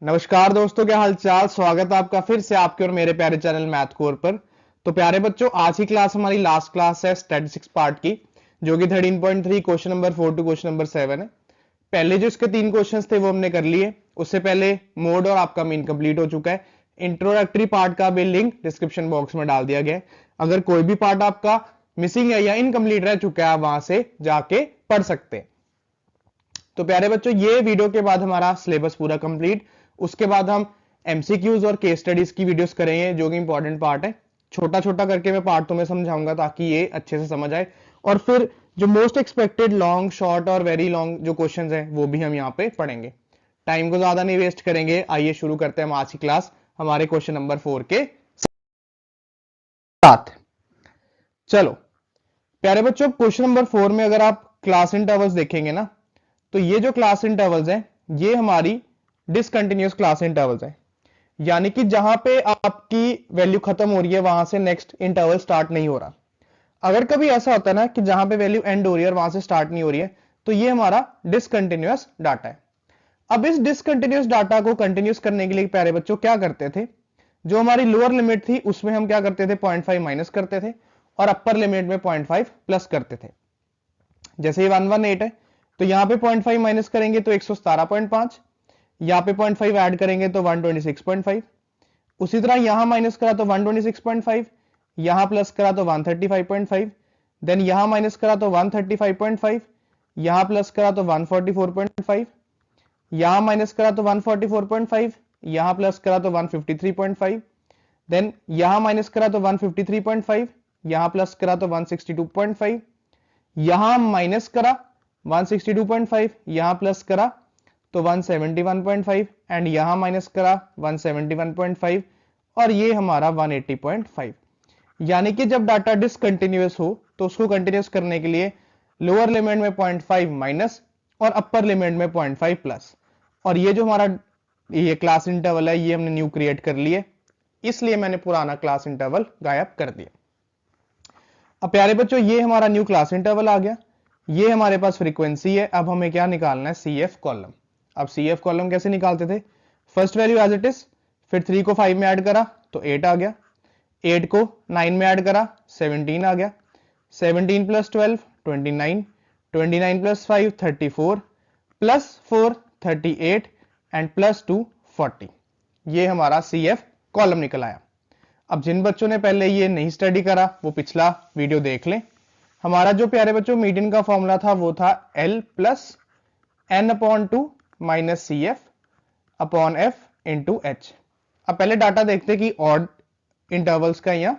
नमस्कार दोस्तों, क्या हालचाल। स्वागत है आपका फिर से आपके और मेरे प्यारे चैनल मैथ कोर पर। तो प्यारे बच्चों, आज की क्लास हमारी लास्ट क्लास है स्टैटिस्टिक्स पार्ट की, जो कि 13.3 question number 4 to question number 7 है। पहले जो इसके 3 क्वेश्चंस थे वो हमने कर लिए। उससे पहले मोड और आपका मीन कंप्लीट हो चुका है। इंट्रोडक्टरी पार्ट का भी लिंक डिस्क्रिप्शन बॉक्स में डाल दिया गया है। अगर कोई भी पार्ट आपका मिसिंग है या इनकम्प्लीट रह चुका है, आप वहां से जाके पढ़ सकते हैं। तो प्यारे बच्चों, ये वीडियो के बाद हमारा सिलेबस पूरा कंप्लीट। उसके बाद हम एमसीक्यूज और केस स्टडीज की वीडियोस करेंगे, जो कि इंपॉर्टेंट पार्ट है। छोटा छोटा करके मैं पार्ट तुम्हें समझाऊंगा ताकि ये अच्छे से समझ आए। और फिर जो मोस्ट एक्सपेक्टेड लॉन्ग, शॉर्ट और वेरी लॉन्ग जो क्वेश्चंस हैं वो भी हम यहाँ पे पढ़ेंगे। टाइम को ज्यादा नहीं वेस्ट करेंगे, आइए शुरू करते हैं हम आज की क्लास हमारे क्वेश्चन नंबर 4 के साथ। चलो प्यारे बच्चों, क्वेश्चन नंबर 4 में अगर आप क्लास इंटरवल्स देखेंगे ना, तो ये जो क्लास इंटरवल्स हैं ये हमारी डिसकंटिन्यूअस क्लास इंटरवल्स हैं। यानी कि जहां पे आपकी वैल्यू खत्म हो रही है वहां से नेक्स्ट इंटरवल स्टार्ट नहीं हो रहा। अगर कभी ऐसा होता है ना कि जहां पे वैल्यू एंड हो रही है और वहां से स्टार्ट नहीं हो रही है, तो ये हमारा डिसकंटिन्यूअस डाटा है। अब इस डिसकंटिन्यूअस डाटा को कंटिन्यूस करने के लिए प्यारे बच्चों क्या करते थे, जो हमारी लोअर लिमिट थी उसमें हम क्या करते थे, 0.5 माइनस करते थे और अपर लिमिट में 0.5 प्लस करते थे। जैसे ये 118 है, तो यहां पे 0.5 माइनस करेंगे तो 117.5, यहां पे 0.5 ऐड करेंगे तो 126.5। उसी तरह यहां माइनस करा तो 126.5, यहां प्लस करा तो 135.5, देन यहां माइनस करा तो 135.5, यहां प्लस करा तो 144.5, यहां माइनस करा तो 144.5, यहां प्लस करा तो 153.5, देन यहां माइनस करा तो 153.5, यहां प्लस करा तो 162.5, यहां माइनस करा 162.5, यहां प्लस करा तो 171.5 एंड यहां माइनस करा 171.5 और ये हमारा 180.5। यानी कि जब डाटा डिसकंटिन्यूअस हो तो उसको कंटिन्यूस करने के लिए लोअर लिमिट में 0.5 माइनस और अपर लिमिट में 0.5 प्लस। और ये जो हमारा ये क्लास इंटरवल है ये हमने न्यू क्रिएट कर लिए, इसलिए मैंने पुराना क्लास इंटरवल गायब कर दिया। अब प्यारे बच्चों, ये हमारा न्यू क्लास इंटरवल आ गया। ये हमारे पास फ्रीक्वेंसी है। अब हमें क्या निकालना है, सी एफ कॉलम। अब सी एफ कॉलम कैसे निकालते थे, first value as it is, फिर 3 को 5 में ऐड करा तो 8 आ गया, 8 को 9 में ऐड करा 17 आ गया, 17 plus 12 29, 29 plus 5 34, plus 4 38 and plus 2 40। ये हमारा सी एफ कॉलम निकल आया। अब जिन बच्चों ने पहले ये नहीं स्टडी करा वो पिछला वीडियो देख लें। हमारा जो प्यारे बच्चों मीडियन का फॉर्मूला था वो था L plus N upon 2 minus C F upon F into H. अब पहले डाटा देखते कि ऑड इंटरवल्स का या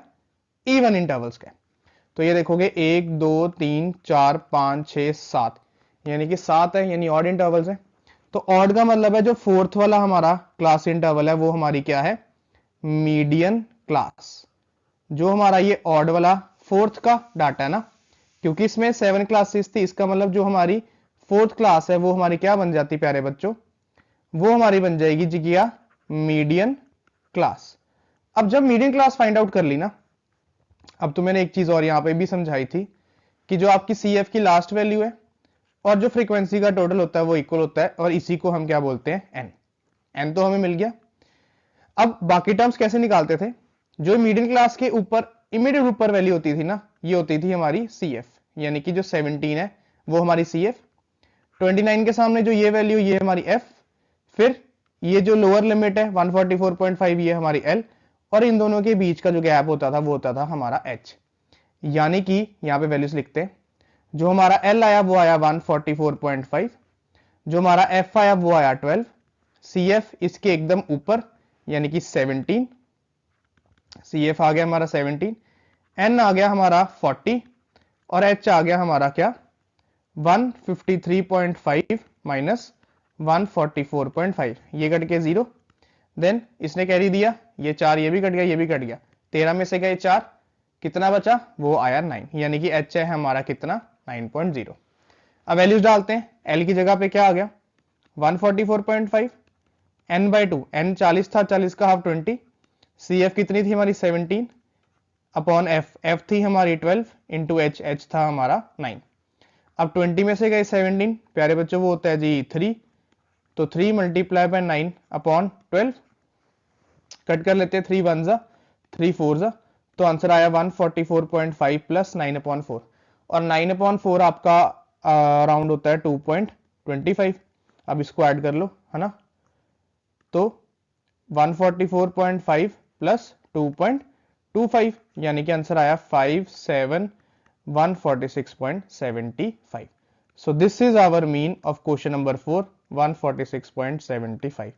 इवन इंटरवल्स का। तो ये देखोगे 1 2 3 4 5 6 7, यानी कि 7 है, यानी ऑड इंटरवल्स है। तो ऑड का मतलब है जो फोर्थ वाला हमारा क्लास इंटरवल है वो हमारी क्या है, मीडियन क्लास। जो हमारा ये ऑड वाला फोर्थ का डाटा है ना, क्योंकि इसमें 7 क्लासेस थी, इसका मतलब जो हमारी फोर्थ क्लास है वो हमारी क्या बन जाती प्यारे बच्चों, वो हमारी बन जाएगी जी क्या, मीडियन क्लास। अब जब मीडियन क्लास फाइंड आउट कर ली ना, अब तो मैंने एक चीज और यहां पे भी समझाई थी कि जो आपकी सी एफ की लास्ट वैल्यू है और जो फ्रीक्वेंसी का टोटल होता है वो इक्वल होता है, और इसी को हम क्या बोलते हैं, एन। एन तो हमें मिल गया। अब बाकी टर्म्स कैसे निकालते थे, जो मीडियम क्लास के ऊपर इमीडिएट ऊपर वैल्यू होती थी ना, ये होती थी हमारी सी एफ। यानी कि जो 17 है वो हमारी सी एफ, 29 के सामने जो ये वैल्यू ये हमारी एफ, फिर ये जो लोअर लिमिट है 144.5 ये हमारी एल, और इन दोनों के बीच का जो गैप होता था वो होता था हमारा एच। यानी कि यहां पे वैल्यूज लिखते हैं, जो हमारा एल आया वो आया 144.5, जो हमारा एफ आया वो आया 12, सी एफ इसके एकदम ऊपर यानी कि 17, सी एफ आ गया हमारा 17, एन आ गया हमारा 40 और एच आ गया हमारा क्या, 153.5 माइनस 144.5, ये कट के 0, देन इसने कैरी दिया, ये 4 ये भी कट गया ये भी कट गया, 13 में से गए 4, कितना बचा, वो आया 9, यानी कि एच है हमारा कितना, 9.0। अब वैल्यूज डालते हैं, एल की जगह पे क्या आ गया 144.5, एन बाई 2, एन 40 था, 40 का हाफ 20, सी एफ कितनी थी हमारी 17 अपॉन एफ, एफ थी हमारी 12 इंटू एच, एच था हमारा 9। अब 20 में से गए 17 प्यारे बच्चों वो होता है जी 3, तो 3 मल्टीप्लाई बाय 9 अपॉन 12, कट कर लेते हैं, 3 1 जा 3 4 जा, तो आंसर आया 144.5 प्लस 9 अपॉन 4, और 9 अपॉन 4 आपका राउंड होता है 2.25। अब इसको ऐड कर लो, है ना, तो 144.5 प्लस 2.25 यानी कि आंसर आया 146.75। So this is our mean of question number 4, 146.75।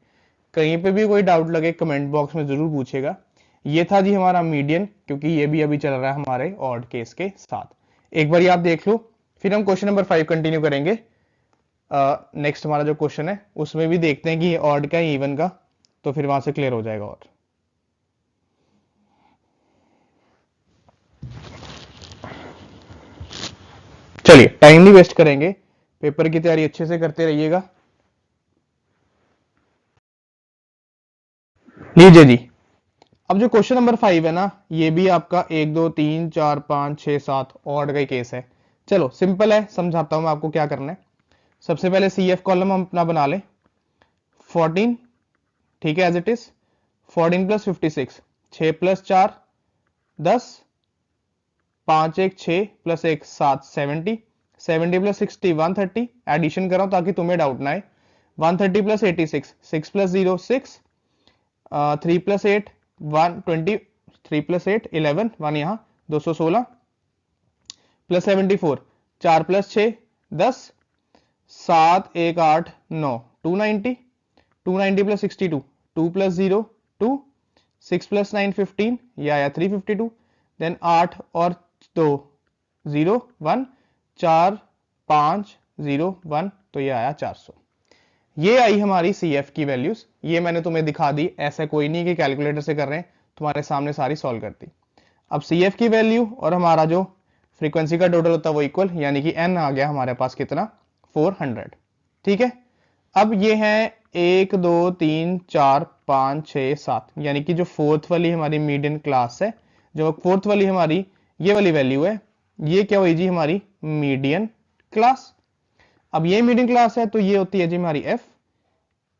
कहीं पे भी कोई डाउट लगे कमेंट बॉक्स में जरूर पूछेगा। ये था जी हमारा मीडियन, क्योंकि ये भी अभी चल रहा है हमारे ऑड केस के साथ। एक बार आप देख लो, फिर हम क्वेश्चन नंबर 5 कंटिन्यू करेंगे। नेक्स्ट हमारा जो क्वेश्चन है उसमें भी देखते हैं कि ये ऑड का है इवन का, तो फिर वहां से क्लियर हो जाएगा। और चलिए टाइम नहीं वेस्ट करेंगे, पेपर की तैयारी अच्छे से करते रहिएगा। लीजिए जी, अब जो क्वेश्चन नंबर 5 है ना, ये भी आपका 1 2 3 4 5 6 7 ऑड का केस है। चलो सिंपल है, समझाता हूं मैं आपको क्या करना है। सबसे पहले CF कॉलम हम अपना बना ले, 14, ठीक है, as it is 14 plus 56, 6 plus 4 10, 5 1 6 plus 1 7, 70, 70 plus 60 130, addition कर रहा हूं ताकि तुम्हें डाउट ना आए। 130 प्लस 86, 6 प्लस 0 6, 3 प्लस 8 120, 3 प्लस 8 11, 1 यहाँ 216 plus 74, 4 plus 6 10, 7 1 8 9 290, 290 plus 62, 2 plus 0 2, 6 plus 9 15, ये आया 352, देन 8 और 2 0 1, 4 5 0 1, तो ये आया 400। ये आई हमारी CF की वैल्यूज। ये मैंने तुम्हें दिखा दी, ऐसा कोई नहीं कि कैलकुलेटर से कर रहे हैं, तुम्हारे सामने सारी सॉल्व कर दी। अब CF की वैल्यू और हमारा जो फ्रीक्वेंसी का टोटल होता है वो इक्वल, यानी कि n आ गया हमारे पास कितना, 400। ठीक है, अब ये है 1 2 3 4 5 6 7, यानी कि जो फोर्थ वाली हमारी मीडियन क्लास है, जो फोर्थ वाली हमारी ये वाली वैल्यू है, ये क्या हुई जी हमारी मीडियन क्लास। अब ये मीडियन क्लास है तो ये होती है जी हमारी F,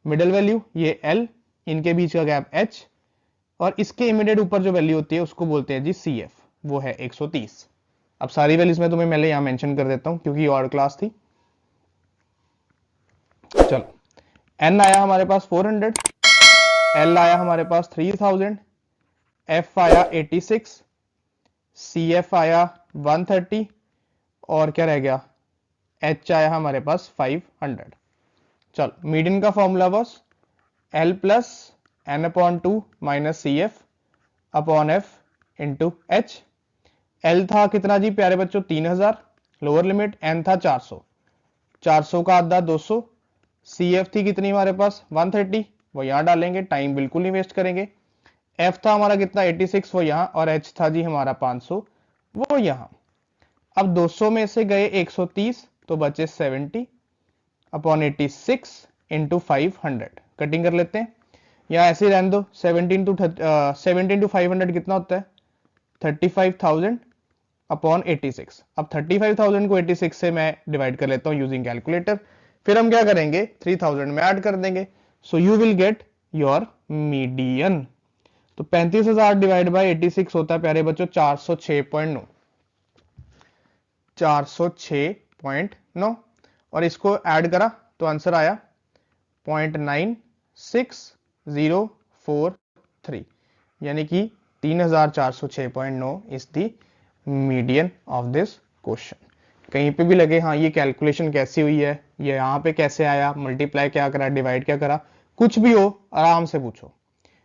मिडिल वैल्यू ये L, इनके बीच का गैप H, और इसके इमीडिएट ऊपर जो वैल्यू होती है उसको बोलते हैं जी CF, वो है 130। अब सारी वैल्यूज में तुम्हें पहले यहां मेंशन कर देता हूं क्योंकि ऑड क्लास थी। चलो, N आया हमारे पास 400, L आया हमारे पास 3000, F आया 86, CF आया 130, और क्या रह गया, H आया हमारे पास 500। चलो, मीडियन का फॉर्मूला बस L plus N upon 2 minus CF upon F into H। L था कितना जी प्यारे बच्चों, 3000, लोअर लिमिट, N था 400, 400 का आधा 200, CF थी कितनी हमारे पास 130, वो यहां डालेंगे, टाइम बिल्कुल नहीं वेस्ट करेंगे। F था हमारा कितना 86, वो यहां, और H था जी हमारा 500, वो यहां। अब 200 में से गए 130, तो बचे 70 अपॉन 86 इंटू 500, कटिंग कर लेते हैं, या ऐसे ही रहने दो। 17 टू 500 कितना होता है, 35,000 अपॉन 86। अब 35,000 को 86 से मैं डिवाइड कर लेता हूं यूजिंग कैलकुलेटर, फिर हम क्या करेंगे 3000 में ऐड कर देंगे, so you will get your median. तो 35,000 डिवाइड बाय 86 होता है प्यारे बच्चों 406.9, 406.9, और इसको ऐड करा तो आंसर आया 0.96043, यानी कि 3406.9 is the median of this question. कहीं पे भी लगे हाँ ये कैलकुलेशन कैसी हुई है, ये यहाँ पे कैसे आया, मल्टीप्लाई क्या करा, डिवाइड क्या करा, कुछ भी हो आराम से पूछो।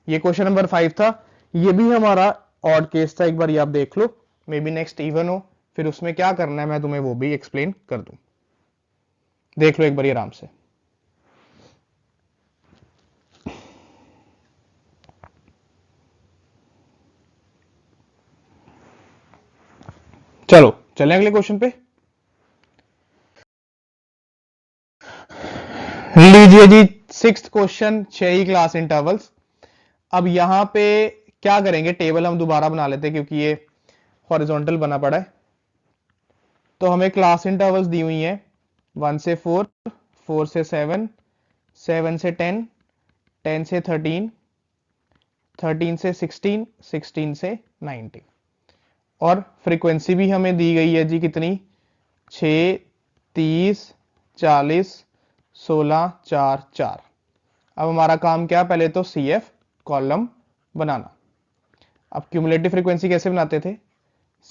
ये क्वेश्चन नंबर 5 था, ये भी हमारा ऑड केस था, एक बार ये आप देख लो, मे बी नेक्स्ट इवन हो, फिर उसमें क्या करना है मैं तुम्हें वो भी एक्सप्लेन कर दूं, देख लो एक बार आराम से। चलो चलें अगले क्वेश्चन पे। लीजिए जी, 6th क्वेश्चन, 6 ही क्लास इंटरवल्स। अब यहां पे क्या करेंगे, टेबल हम दोबारा बना लेते हैं क्योंकि ये हॉरिजॉन्टल बना पड़ा है। तो हमें क्लास इंटरवल्स दी हुई है 1 से 4, 4 से 7, 7 से 10, 10 से 13, 13 से 16, 16 से 19। और फ्रीक्वेंसी भी हमें दी गई है जी कितनी, 6, 30, 40, 16, 4, 4। अब हमारा काम क्या, पहले तो CF कॉलम बनाना। अब क्यूमुलेटिव फ्रीक्वेंसी कैसे बनाते थे,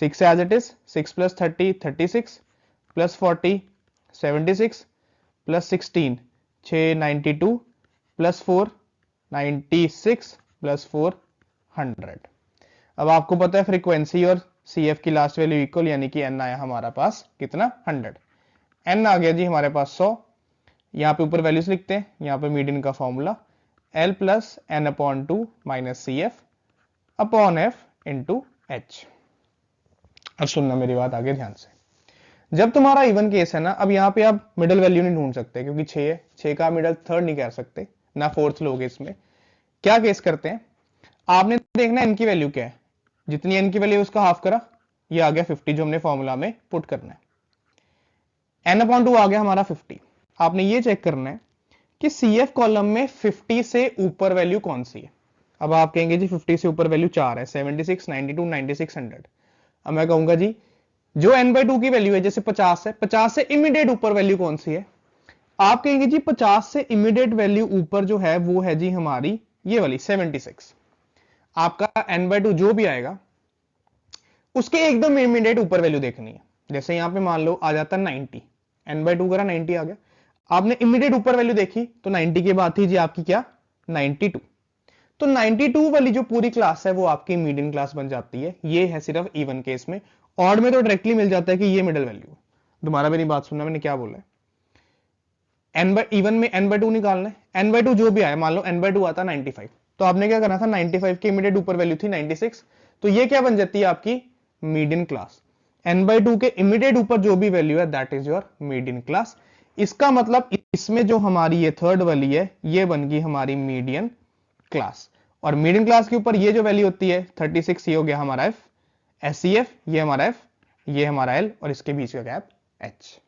6 as it is, 6 plus 30 36, plus 40 76, plus 16 6 92, plus 4 96, plus 4 100। अब आपको पता है फ्रीक्वेंसी और CF की लास्ट वैल्यू इक्वल, यानी कि n आया हमारा पास कितना, 100। n आ गया जी हमारे पास 100। यहाँ पे ऊपर वैल्यूज लिखते हैं, यहाँ पे मीडियन का formula L plus n/2 minus CF upon F into H। अब सुनना मेरी बात आगे ध्यान से। जब तुम्हारा इवन केस है ना, अब यहाँ पे आप मिडल वैल्यू नहीं ढूंढ सकते क्योंकि 6 है, 6 का मिडल थर्ड नहीं कर सकते, ना फोर्थ लोगे इसमें। क्या केस करते हैं, आपने देखना n की वैल्यू क्या है, जितनी n की वैल्यू उसका हाफ करा, ये आ गया 50 जो हमने फॉर्मूला में पुट करना है। n/2 आ गया हमारा 50। आपने ये चेक करना है कि CF कॉलम में 50 से ऊपर वैल्यू कौन सी है। अब आप कहेंगे जी 50 से ऊपर वैल्यू 4 है, 76, 92, 96, 100। अब मैं कहूंगा जी जो n/2 की वैल्यू है जैसे 50 है, 50 से इमीडिएट ऊपर वैल्यू कौन सी है। आप कहेंगे जी 50 से इमीडिएट वैल्यू ऊपर जो है वो है जी हमारी ये वाली 76। आपका n/2 जो भी आएगा उसके एकदम इमीडिएट ऊपर वैल्यू देखनी है। जैसे यहां पे मान लो आ जाता 90, n/2 करा 90 आ गया, आपने इमीडिएट ऊपर वैल्यू देखी तो 90 के बाद थी जी आपकी क्या, 92। तो 92 वाली जो पूरी क्लास है वो आपकी मीडियन क्लास बन जाती है। ये है सिर्फ इवन केस में, ऑड में तो डायरेक्टली मिल जाता है कि ये मिडिल वैल्यू। दोबारा मेरी बात सुनना, मैंने क्या बोला है, इवन में n/2 निकालना है, n/2 जो भी आया, मान लो n/2 आता 95, तो आपने क्या करना था, 95 की इमीडिएट ऊपर वैल्यू थी 96, तो ये क्या बन जाती है आपकी मीडियन क्लास। n/2 के इमीडिएट ऊपर जो भी वैल्यू है that is your median class. इसका मतलब इसमें जो हमारी ये थर्ड वाली है ये बन गई हमारी मीडियन क्लास। और मीडियन क्लास के ऊपर ये जो वैल्यू होती है 36, ये हो गया हमारा F, SCF ये हमारा F, ये हमारा L, और इसके बीच का गैप H।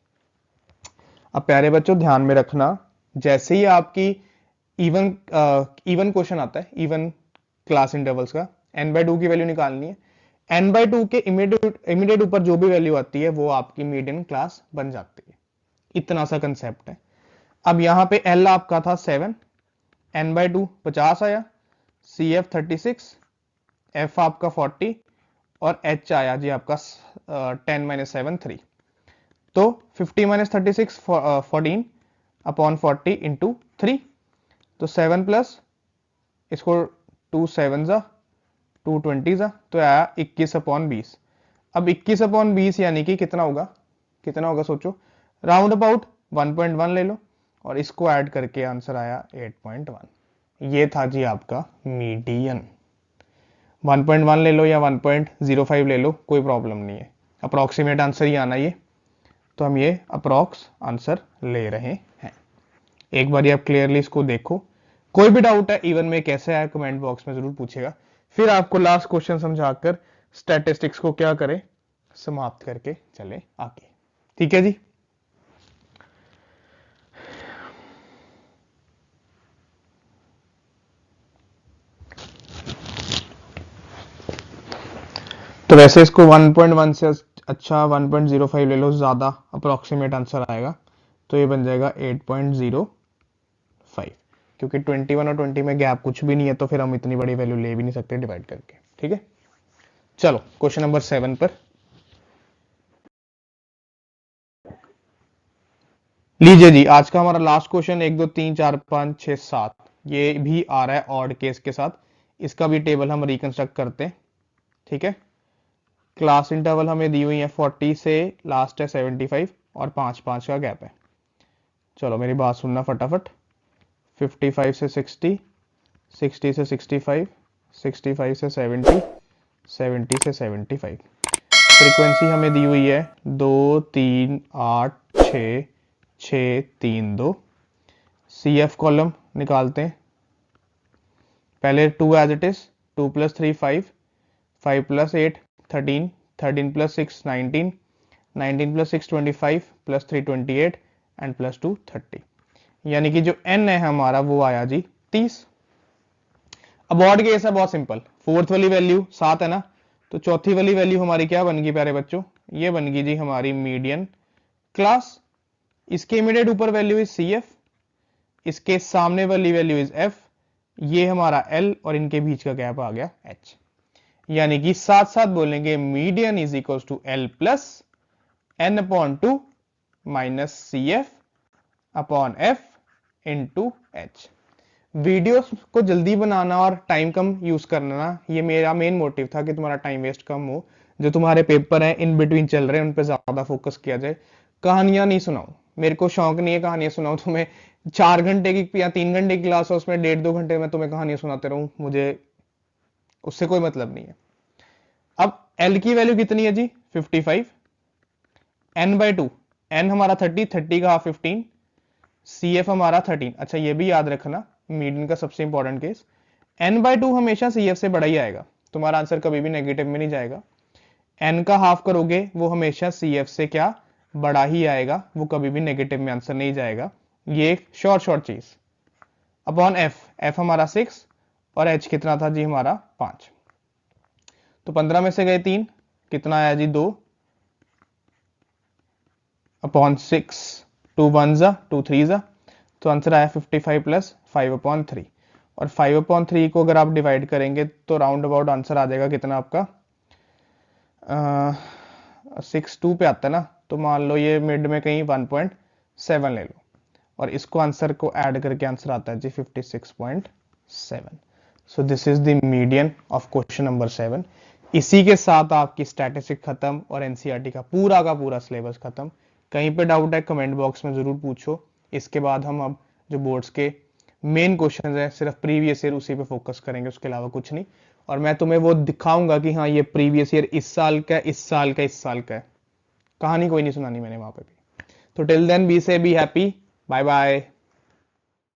अब प्यारे बच्चों ध्यान में रखना, जैसे ही आपकी इवन क्वेश्चन आता है, इवन क्लास इंटरवल्स का, n/2 की वैल्यू निकालनी है, n/2 के इमीडिएट ऊपर जो भी वैल्यू आती है वो आपकी मीडियन क्लास बन जाती है। इतना सा कंसेप्ट है। अब यहां पे L आपका था 7, n/2 50 आया, CF 36, F आपका 40 और H आया जी आपका 10 - 7 3। तो 50 - 36 14 अपॉन 40 इंटू 3, तो 7 प्लस इसको 2 7 जा 2 20 जा, तो आया 21/20। अब 21/20 यानी कि कितना होगा, कितना होगा सोचो, राउंड अबाउट 1.1 ले लो और इसको ऐड करके आंसर आया 8.1। ये था जी आपका मीडियन। 1.1 ले लो या 1.05 ले लो, कोई प्रॉब्लम नहीं है, अप्रोक्सीमेट आंसर ही आना ये, तो हम ये अप्रोक्स आंसर ले रहे हैं। एक बार आप क्लियरली इसको देखो, कोई भी डाउट है इवन में कैसे आया कमेंट बॉक्स में जरूर पूछेगा, फिर आपको लास्ट क्वेश्चन समझाकर स्टैटिस्टिक्स को क्या करें, समाप्त करके चले आगे। ठीक है जी। तो वैसे इसको 1.1 से अच्छा 1.05 ले लो, ज्यादा अप्रोक्सीमेट आंसर आएगा, तो ये बन जाएगा 8.05, क्योंकि 21 और 20 में गैप कुछ भी नहीं है, तो फिर हम इतनी बड़ी वैल्यू ले भी नहीं सकते डिवाइड करके। ठीक है, चलो क्वेश्चन नंबर 7 पर लीजिए जी। आज का हमारा लास्ट क्वेश्चन 1 2 3 4 5 6 7 ये भी आ रहा है ऑड केस के साथ, इसका भी टेबल हम रिकंस्ट्रक्ट करते हैं। ठीक है, क्लास इंटरवल हमें दी हुई है 40 से लास्ट है 75 और 5 का गैप है। चलो मेरी बात सुनना फटाफट, 55 से 60, 60 से 65, 65 से 70, 70 से 75। फ्रीक्वेंसी हमें दी हुई है 2 3 8 6 6 3 2। CF कॉलम निकालते हैं, पहले 2 एज इट इज, 2 + 3 5, 5 + 8 13, 13 + 6 19, 19 + 6 25 + 3 28 एंड +2 30। यानी कि जो n है हमारा वो आया जी 30। अब ऑड केस है, बहुत सिंपल, फोर्थ वाली वैल्यू 7 है ना, तो चौथी वाली वैल्यू हमारी क्या बन गई प्यारे बच्चों, ये बन गई जी हमारी मीडियन क्लास। इसके इमीडिएट ऊपर वैल्यू इज सी एफ, इसके सामने वाली वैल्यू इज एफ, ये हमारा एल और इनके बीच का गैप आ गया एच। यानी कि साथ साथ बोलेंगे median is equal to L plus N upon two minus C F upon F into H. Videos को जल्दी बनाना और टाइम कम यूज करना ना, ये मेरा मेन मोटिव था कि तुम्हारा टाइम वेस्ट कम हो। जो तुम्हारे पेपर हैं इन बिटवीन चल रहे हैं उन पे ज्यादा फोकस किया जाए। कहानियां नहीं सुनाऊं, मेरे को शौक नहीं है कहानियां सुनाऊं तुम्हें। 4 घंटे की या 3 घंटे की क्लास हो, उसमें 1.5-2 घंटे में तुम्हें कहानियां सुनाते रहूं, मुझे उससे कोई मतलब नहीं है। अब एल की वैल्यू कितनी है जी 55, एन बाई टू, एन हमारा 30 का हाफ 15, सी एफ हमारा 13। अच्छा ये भी याद रखना मीडियन का सबसे important case, N by two हमेशा सी एफ से बड़ा ही आएगा, तुम्हारा आंसर कभी भी नेगेटिव में नहीं जाएगा। एन का हाफ करोगे वो हमेशा सी एफ से क्या बड़ा ही आएगा, वो कभी भी नेगेटिव में आंसर नहीं जाएगा। ये एक शॉर्ट चीज। अपॉन एफ, एफ हमारा 6 और एच कितना था जी हमारा 5, तो 15 में से गए 3, कितना आया जी 2 अपॉन 6, 2 1 जा 2 3 जा, तो आंसर आया 55 प्लस 5 अपॉन 3। और 5 अपॉन 3 को अगर आप डिवाइड करेंगे तो राउंड अबाउट आंसर आ जाएगा कितना आपका 6 2 पे आता है ना, तो मान लो ये मिड में कहीं 1.7 ले लो, और इसको आंसर को ऐड करके आंसर आता है जी 56.7। सो this is the median of question number 7। इसी के साथ आपकी स्टैटिस्टिक खत्म और एनसीईआरटी का पूरा सिलेबस खत्म। कहीं पे डाउट है कमेंट बॉक्स में जरूर पूछो। इसके बाद हम अब जो बोर्ड्स के मेन क्वेश्चन है सिर्फ प्रीवियस ईयर उसी पे फोकस करेंगे, उसके अलावा कुछ नहीं। और मैं तुम्हें वो दिखाऊंगा कि हाँ ये प्रीवियस ईयर इस साल का है, इस साल का, इस साल का है। कहानी कोई नहीं सुनानी मैंने वहां पे भी। तो टिल देन बी से बी हैप्पी, बाय बाय।